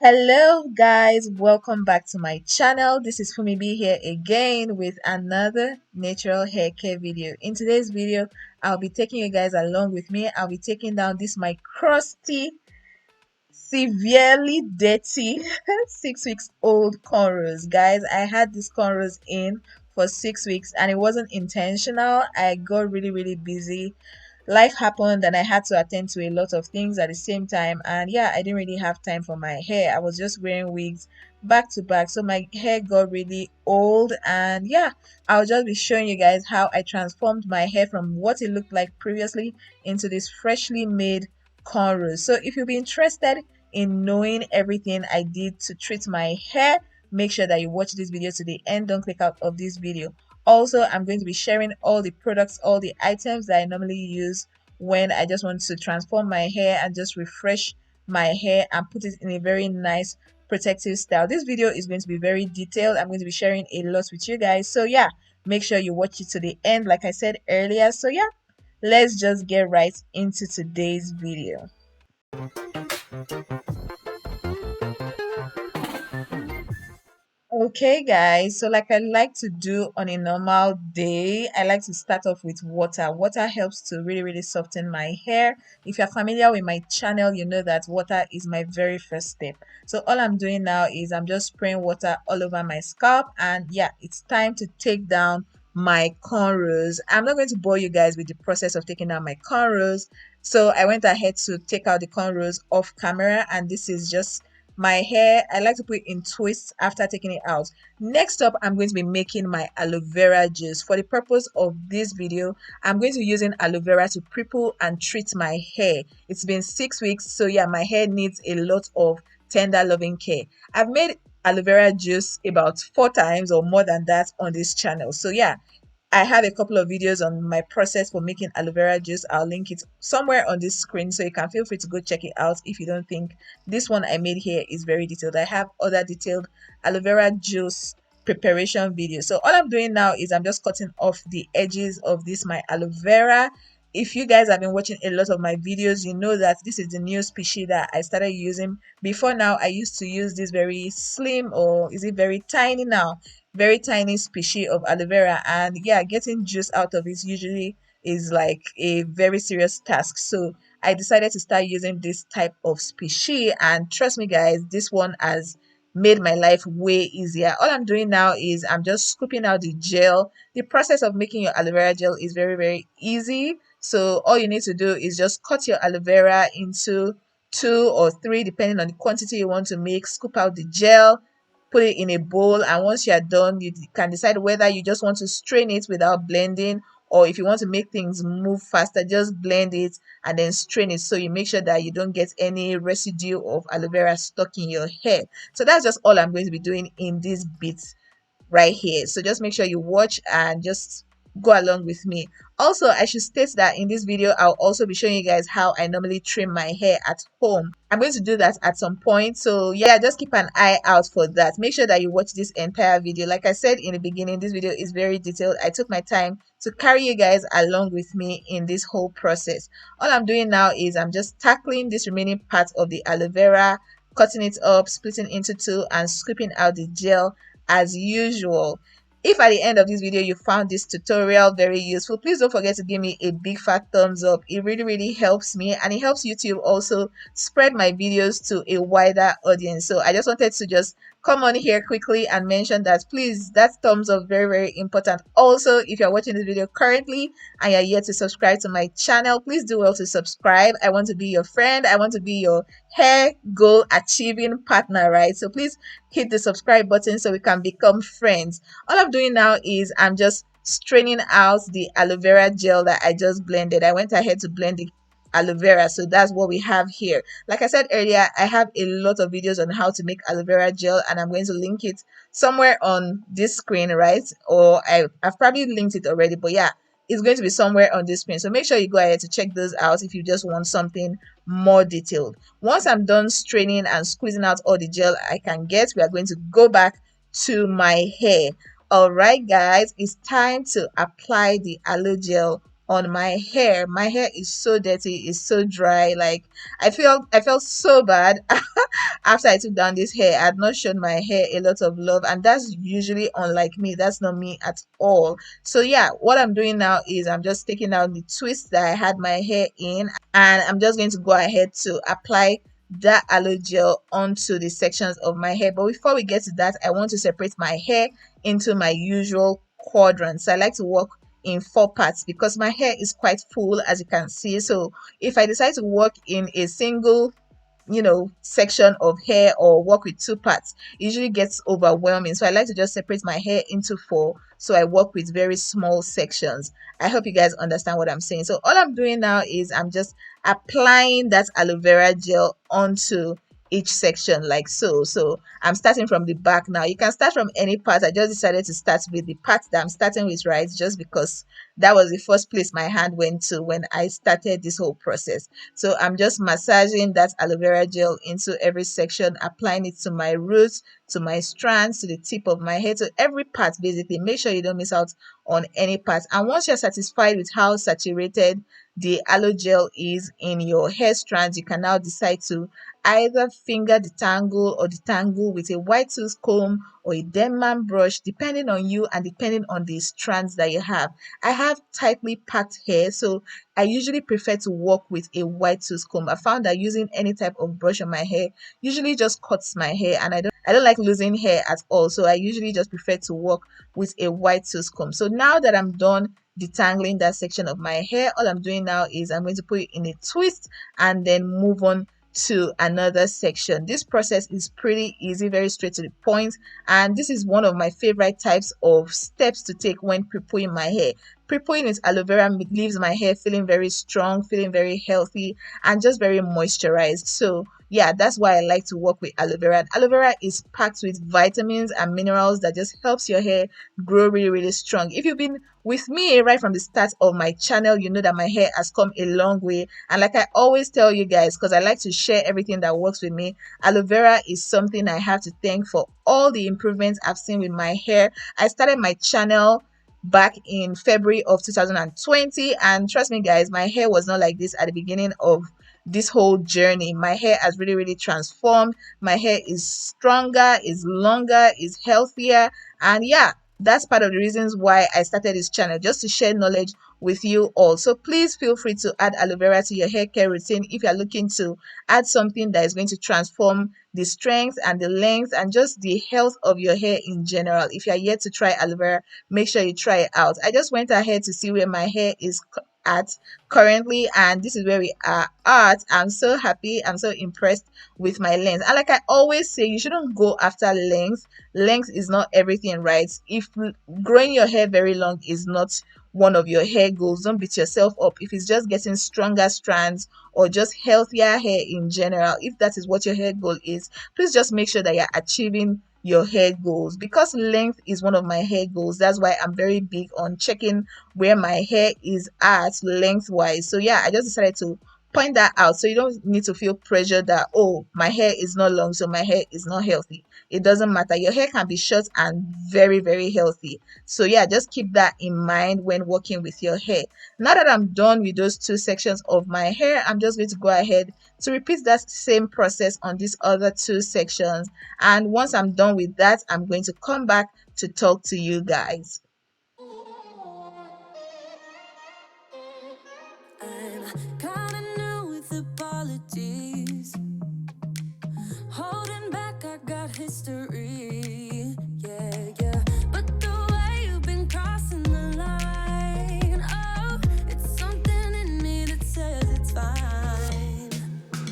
Hello guys, welcome back to my channel. This is Fumi B here again with another natural hair care video. In today's video, I'll be taking you guys along with me. I'll be taking down this my crusty, severely dirty 6 weeks old cornrows. Guys, I had these cornrows in for 6 weeks and it wasn't intentional. I got really busy. Life happened and I had to attend to a lot of things at the same time. And yeah, I didn't really have time for my hair. I was just wearing wigs back to back. So my hair got really old. And yeah, I'll just be showing you guys how I transformed my hair from what it looked like previously into this freshly made cornrows. So if you'll be interested in knowing everything I did to treat my hair, make sure that you watch this video to the end. Don't click out of this video. Also, I'm going to be sharing all the products, all the items that I normally use when I just want to transform my hair and just refresh my hair and put it in a very nice protective style. This video is going to be very detailed. I'm going to be sharing a lot with you guys. So yeah, make sure you watch it to the end like I said earlier. So yeah, let's just get right into today's video. Okay, guys, so like I like to do on a normal day, I like to start off with water. Water helps to really soften my hair. If you're familiar with my channel, you know that water is my very first step. So all I'm doing now is I'm just spraying water all over my scalp, and yeah, it's time to take down my cornrows. I'm not going to bore you guys with the process of taking down my cornrows. So I went ahead to take out the cornrows off camera, and this is just my hair. I like to put it in twists after taking it out. Next up, I'm going to be making my aloe vera juice. For the purpose of this video, I'm going to be using aloe vera to prepoo and treat my hair. It's been 6 weeks, so yeah, my hair needs a lot of tender loving care. I've made aloe vera juice about 4 times or more than that on this channel. So yeah, I have a couple of videos on my process for making aloe vera juice. I'll link it somewhere on this screen, so you can feel free to go check it out if you don't think this one I made here is very detailed. I have other detailed aloe vera juice preparation videos. So all I'm doing now is I'm just cutting off the edges of this my aloe vera. If you guys have been watching a lot of my videos, you know that this is the new species that I started using. Before now, I used to use this very slim, or is it very tiny now, very tiny species of aloe vera, and yeah, getting juice out of it usually is like a very serious task. So I decided to start using this type of species, and trust me guys, this one has made my life way easier. All I'm doing now is I'm just scooping out the gel. The process of making your aloe vera gel is very easy. So all you need to do is just cut your aloe vera into 2 or 3 depending on the quantity you want to make. Scoop out the gel, put it in a bowl, and once you are done, you can decide whether you just want to strain it without blending, or if you want to make things move faster, just blend it and then strain it, so you make sure that you don't get any residue of aloe vera stuck in your hair. So that's just all I'm going to be doing in this bit right here. So just make sure you watch and just go along with me. Also, I should state that in this video, I'll also be showing you guys how I normally trim my hair at home. I'm going to do that at some point. So yeah, just keep an eye out for that. Make sure that you watch this entire video. Like I said in the beginning, this video is very detailed. I took my time to carry you guys along with me in this whole process. All I'm doing now is I'm just tackling this remaining part of the aloe vera, cutting it up, splitting into 2, and scooping out the gel as usual. If at the end of this video you found this tutorial very useful, please don't forget to give me a big fat thumbs up. It really helps me, and it helps YouTube also spread my videos to a wider audience. So I just wanted to just come on here quickly and mention that please, that thumbs up, very important. Also, if you're watching this video currently and you're yet to subscribe to my channel, please do well to subscribe. I want to be your friend. I want to be your hair goal achieving partner, right? So please hit the subscribe button so we can become friends. All I'm doing now is I'm just straining out the aloe vera gel that I just blended. I went ahead to blend the aloe vera, so that's what we have here. Like I said earlier, I have a lot of videos on how to make aloe vera gel, and I'm going to link it somewhere on this screen, right? Or I've probably linked it already, but yeah, it's going to be somewhere on this screen. So make sure you go ahead to check those out if you just want something more detailed. Once I'm done straining and squeezing out all the gel I can get, we are going to go back to my hair. All right guys, it's time to apply the aloe gel on my hair. My hair is so dirty, it's so dry. Like I felt so bad after I took down this hair. I had not shown my hair a lot of love, and that's usually unlike me. That's not me at all. So yeah, what I'm doing now is I'm just taking out the twist that I had my hair in, and I'm just going to go ahead to apply that aloe gel onto the sections of my hair. But before we get to that, I want to separate my hair into my usual quadrants. I like to work in 4 parts because my hair is quite full, as you can see. So if I decide to work in a single section of hair or work with 2 parts, it usually gets overwhelming. So I like to just separate my hair into 4, so I work with very small sections. I hope you guys understand what I'm saying. So all I'm doing now is I'm just applying that aloe vera gel onto each section like so. So I'm starting from the back now. You can start from any part. I just decided to start with the part that I'm starting with, right? Just because that was the first place my hand went to when I started this whole process. So I'm just massaging that aloe vera gel into every section, applying it to my roots, to my strands, to the tip of my hair, to every part basically. Make sure you don't miss out on any part. And once you're satisfied with how saturated the aloe gel is in your hair strands, you can now decide to either finger detangle or detangle with a white tooth comb or a Denman brush, depending on you and depending on the strands that you have. I have tightly packed hair, so I usually prefer to work with a white tooth comb. I found that using any type of brush on my hair usually just cuts my hair, and I don't like losing hair at all. So I usually just prefer to work with a white tooth comb. So now that I'm done detangling that section of my hair, all I'm doing now is I'm going to put it in a twist and then move on to another section. This process is pretty easy, very straight to the point, and this is one of my favorite types of steps to take when pre-pooing my hair. Pre-pooing with aloe vera leaves my hair feeling very strong, feeling very healthy, and just very moisturized. So yeah, that's why I like to work with aloe vera. And aloe vera is packed with vitamins and minerals that just helps your hair grow really, really strong. If you've been with me right from the start of my channel, you know that my hair has come a long way. And like I always tell you guys, because I like to share everything that works with me, aloe vera is something I have to thank for all the improvements I've seen with my hair. I started my channel back in February of 2020, and trust me guys, my hair was not like this at the beginning of this whole journey. My hair has really, really transformed. My hair is stronger, is longer, is healthier, and yeah, that's part of the reasons why I started this channel, just to share knowledge with you all. So please feel free to add aloe vera to your hair care routine if you're looking to add something that is going to transform the strength and the length and just the health of your hair in general. If you're yet to try aloe vera, make sure you try it out. I just went ahead to see where my hair is at currently, and this is where we are at. I'm so happy, I'm so impressed with my length. And like I always say, you shouldn't go after length is not everything, right? If growing your hair very long is not one of your hair goals, don't beat yourself up. If it's just getting stronger strands or just healthier hair in general, if that is what your hair goal is, please just make sure that you're achieving your hair goals. Because length is one of my hair goals, that's why I'm very big on checking where my hair is at lengthwise. So yeah, I just decided to point that out so you don't need to feel pressure that, oh, my hair is not long, so my hair is not healthy. It doesn't matter. Your hair can be short and very, very healthy. So yeah, just keep that in mind when working with your hair. Now that I'm done with those 2 sections of my hair, I'm just going to go ahead to repeat that same process on these other 2 sections. And once I'm done with that, I'm going to come back to talk to you guys. I'm kinda new with apologies. Holding back, I got history. Yeah, yeah. But the way you've been crossing the line, oh, it's something in me that says it's fine.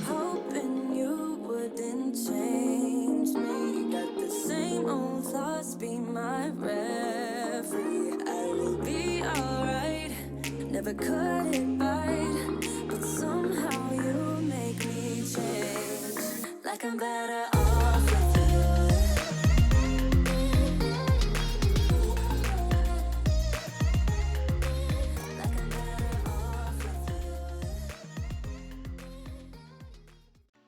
Hoping you wouldn't change me. Got the same old thoughts, be my referee. I will be alright. Never cut it right, but somehow you make me change. Like I'm better off with you. Like I'm better off with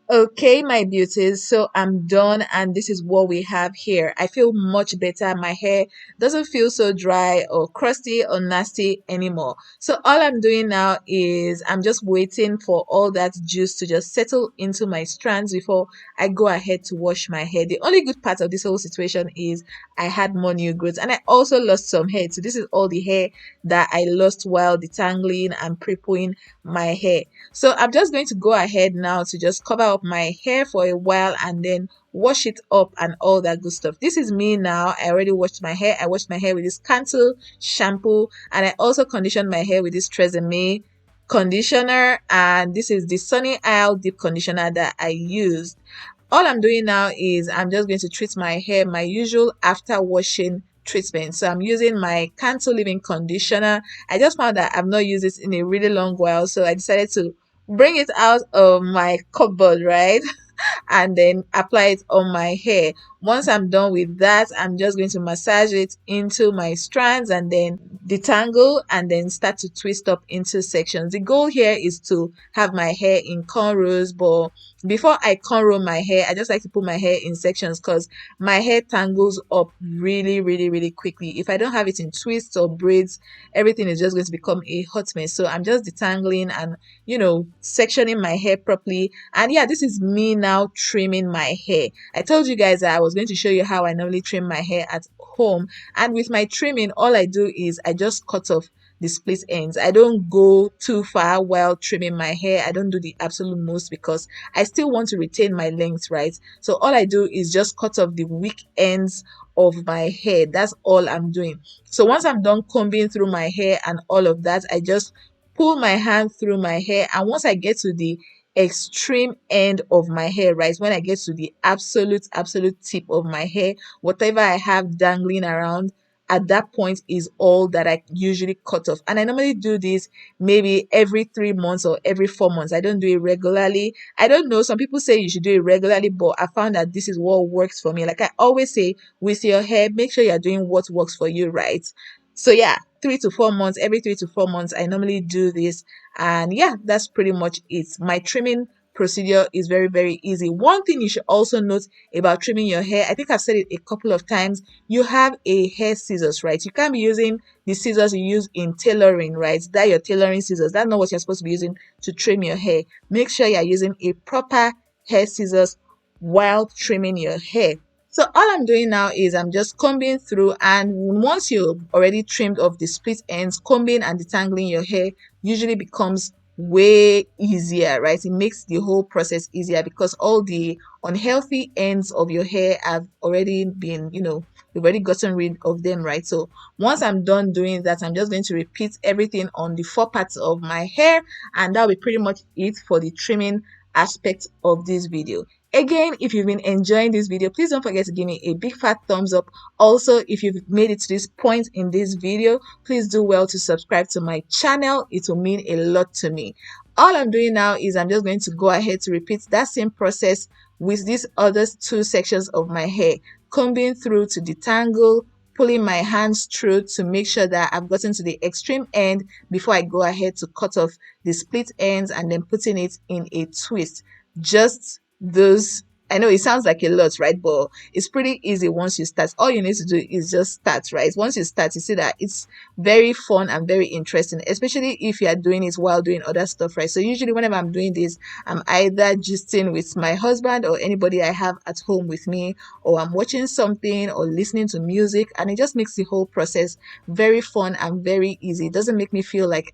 you. Okay, my beauties, so I'm done, and this is what we have here. I feel much better. My hair doesn't feel so dry or crusty or nasty anymore. So all I'm doing now is I'm just waiting for all that juice to just settle into my strands before I go ahead to wash my hair. The only good part of this whole situation is I had more new growth, and I also lost some hair. So this is all the hair that I lost while detangling and pre-pooing my hair. So I'm just going to go ahead now to just cover up my hair for a while and then wash it up and all that good stuff. This is me now. I already washed my hair. I washed my hair with this Cantu shampoo, and I also conditioned my hair with this Tresemme conditioner, and this is the Sunny Isle deep conditioner that I used. All I'm doing now is I'm just going to treat my hair my usual after washing treatment. So I'm using my Cantu leave-in conditioner. I just found that I've not used it in a really long while, so I decided to bring it out of my cupboard, right? And then apply it on my hair. Once I'm done with that, I'm just going to massage it into my strands and then detangle and then start to twist up into sections. The goal here is to have my hair in cornrows, but before I cornrow my hair, I just like to put my hair in sections because my hair tangles up really, really, really quickly. If I don't have it in twists or braids, everything is just going to become a hot mess. So I'm just detangling and, sectioning my hair properly. And yeah, this is me now trimming my hair. I told you guys that I was going to show you how I normally trim my hair at home. And with my trimming, all I do is I just cut off the split ends. I don't go too far while trimming my hair. I don't do the absolute most because I still want to retain my length, right? So all I do is just cut off the weak ends of my hair. That's all I'm doing. So once I'm done combing through my hair and all of that, I just pull my hand through my hair, and once I get to the extreme end of my hair, right, when I get to the absolute tip of my hair, whatever I have dangling around at that point is all that I usually cut off. And I normally do this maybe every 3 months or every 4 months. I don't do it regularly. I don't know, some people say you should do it regularly, but I found that this is what works for me. Like I always say, with your hair, make sure you're doing what works for you, right? So yeah, 3 to 4 months, every 3 to 4 months, I normally do this. And yeah, that's pretty much it. My trimming procedure is very, very easy. One thing you should also note about trimming your hair, I think I've said it a couple of times, you have a hair scissors, right? You can't be using the scissors you use in tailoring, right? That your tailoring scissors. That's not what you're supposed to be using to trim your hair. Make sure you're using a proper hair scissors while trimming your hair. So all I'm doing now is I'm just combing through, and once you've already trimmed off the split ends, combing and detangling your hair usually becomes way easier, right? It makes the whole process easier because all the unhealthy ends of your hair have already been, you've already gotten rid of them, right? So once I'm done doing that, I'm just going to repeat everything on the four parts of my hair, and that'll be pretty much it for the trimming aspect of this video. Again, if you've been enjoying this video, please don't forget to give me a big fat thumbs up. Also, if you've made it to this point in this video, please do well to subscribe to my channel. It will mean a lot to me. All I'm doing now is I'm just going to go ahead to repeat that same process with these other two sections of my hair, combing through to detangle, pulling my hands through to make sure that I've gotten to the extreme end before I go ahead to cut off the split ends and then putting it in a twist. Just those, I know it sounds like a lot, right? But it's pretty easy once you start. All you need to do is just start, right? Once you start, you see that it's very fun and very interesting, especially if you are doing it while doing other stuff, right? So usually whenever I'm doing this, I'm either gisting with my husband or anybody I have at home with me, or I'm watching something or listening to music, and it just makes the whole process very fun and very easy. It doesn't make me feel like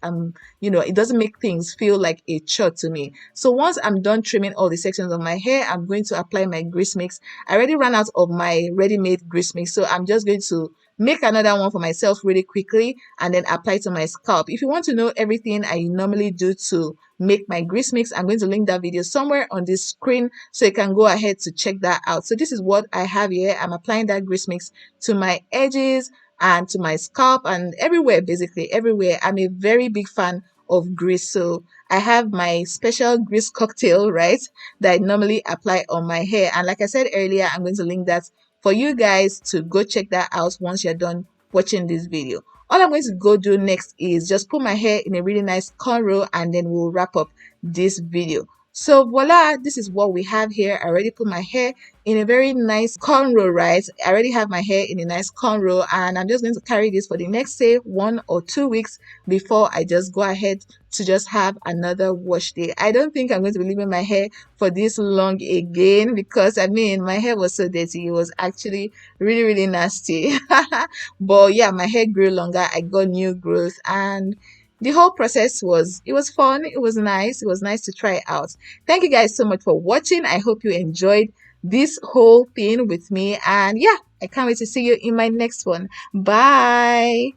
it doesn't make things feel like a chore to me. So once I'm done trimming all the sections of my hair, I'm going to apply my grease mix. I already ran out of my ready-made grease mix, so I'm just going to make another one for myself really quickly and then apply to my scalp. If you want to know everything I normally do to make my grease mix, I'm going to link that video somewhere on this screen so you can go ahead to check that out. So this is what I have here. I'm applying that grease mix to my edges and to my scalp and everywhere, basically everywhere. I'm a very big fan of grease, so I have my special grease cocktail, right, that I normally apply on my hair. And like I said earlier, I'm going to link that for you guys to go check that out once you're done watching this video. All I'm going to go do next is just put my hair in a really nice cornrow, and then we'll wrap up this video. So voila, this is what we have here. I already put my hair in a very nice cornrow, right? I already have my hair in a nice cornrow, and I'm just going to carry this for the next, say, 1 or 2 weeks before I just go ahead to just have another wash day. I don't think I'm going to be leaving my hair for this long again, because I mean, my hair was so dirty. It was actually really, really nasty. But yeah, my hair grew longer. I got new growth, and the whole process was, it was fun, it was nice, it was nice to try it out. Thank you guys so much for watching. I hope you enjoyed this whole thing with me, and yeah, I can't wait to see you in my next one. Bye.